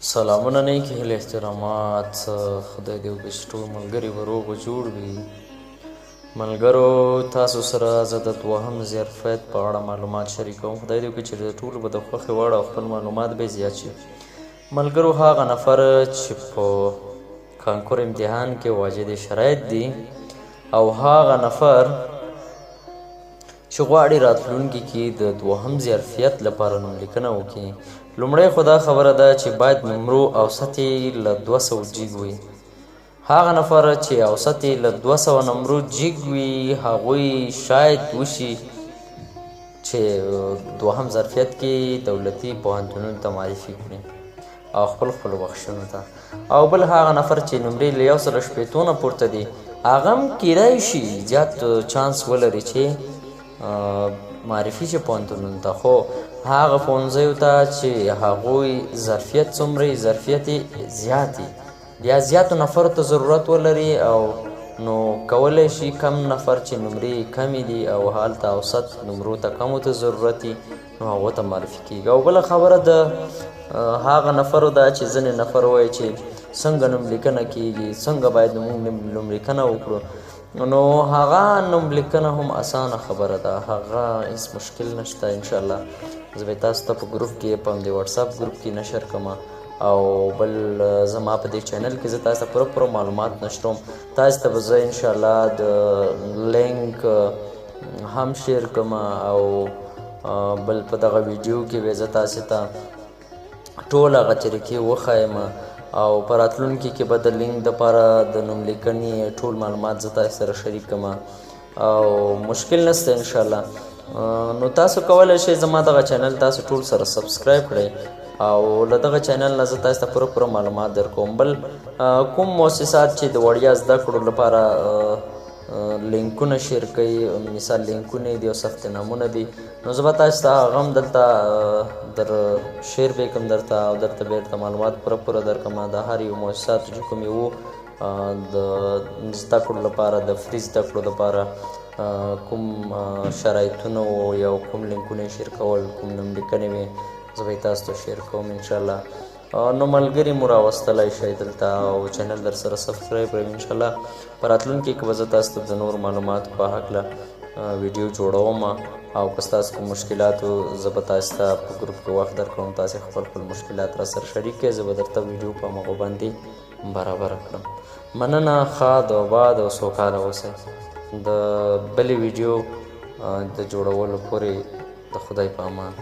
سلامونه نیکې هیلې احترامات خدای دې وکړي چې ټول ملګري به روغ و جوړ وي. ملګرو تاسو سره زه د دوهم ظرفیت په اړه معلومات شریکوم. خدای دې وکړي چې د ټولو به د خوښې وړ او خپل معلومات به یې زیات شي. ملګرو هغه نفر چې په کانکور امتحان کې واجد شرایط دي او هغه نفر چې غواړي راتلونکي کې د دوهم ظرفیت لپاره نوملیکنه وکړي، لومړی خو دا خبره ده چې باید نمرو اوسط یې له 200 جیګ وي. هغه نفر چې اوسط یې له 200 نمرو جیګ وي هغوی شاید وشي چې دوهم ظرفیت کې دولتي پوهنتونونو ته معرفي کړي او خپل بخښنو ته. او بل هغه نفر چې نمرې له 160 نه پورته دي هغه هم کیدای شي زیات چانس ولري چې معرفي شي پوهنتونونو ته، خو هغه ښوونځیو ته چې هغوی ظرفیت څومره ظرفیت یې زیات وي بیا زیاتو نفرو ته ضرورت ولري او نو کولی شي کم نفر چې نمرې کمې دي او هلته اوسط نمرو ته کمو ته ضرورت وي نو هغو ته معرفي کېږي. او بله خبره د هغه نفرو ده چې ځینې نفر وایي چې څنګه نوملیکنه کېږي، څنګه باید موږ نوملیکنه وکړو. نو هغه نوملیکنه هم اسانه خبره ده، هغه هیڅ مشکل نشته. انشاءالله زه به تاسو ته په ګروپ کې په همدې واتساپ ګروپ کې نشر کوم او بل زما په دې چینل کې زه تاسو ته پوره معلومات نشروم. تاسو ته به زه انشاءالله د لینک هم شیر کوم او بل په دغه ویډیو کې به زه تاسو ته ټول هغه طریقې وښایم او په راتلونکي کې به د لینک دپاره د نوملیکنې ټول معلومات زه تاسو سره شریک کوم او مشکل نشته انشاءالله. نو تاسو کولی شئ زما دغه چینل تاسو ټول سره سبسکرایب کړئ او له دغه چینل نه زه تاسو ته پوره معلومات در کوم. بل کوم مؤسسات چې د وړیا زده کړو لپاره لینکونه شیر کوي، مثال لینکونه دي او ثبتنامونه دي، نو زه به تاسو ته هغه هم دلته در شیر به کوم درته او درته بیرته معلومات پوره در کوم د هر یو مؤسساتو چې کوم یو د زده کړو لپاره د فری زده کړو لپاره کوم شرایطونه یا کوم لینکونه شیر کول، کوم نوملیکنې وي زه به یې تاسو ته شیر کوم انشاءالله. نو ملګري مو راوستلی شئ دلته او چینل در سره سبسکرایب کړئ. انشاءالله په راتلونکي کې به زه تاسو ته د نور معلوماتو په هکله ویډیو جوړوم او که ستاسو کوم مشکلات و زه به تاسو ته په ګروپ کې وخت در کوم، تاسې خپل مشکلات را سره شریک کړئ، زه به درته ویډیو په همغو باندې برابره کړم. مننه، ښاد او آباد او سوکاله اوسئ. د بلې ویډیو د جوړولو پورې د خدای په امان.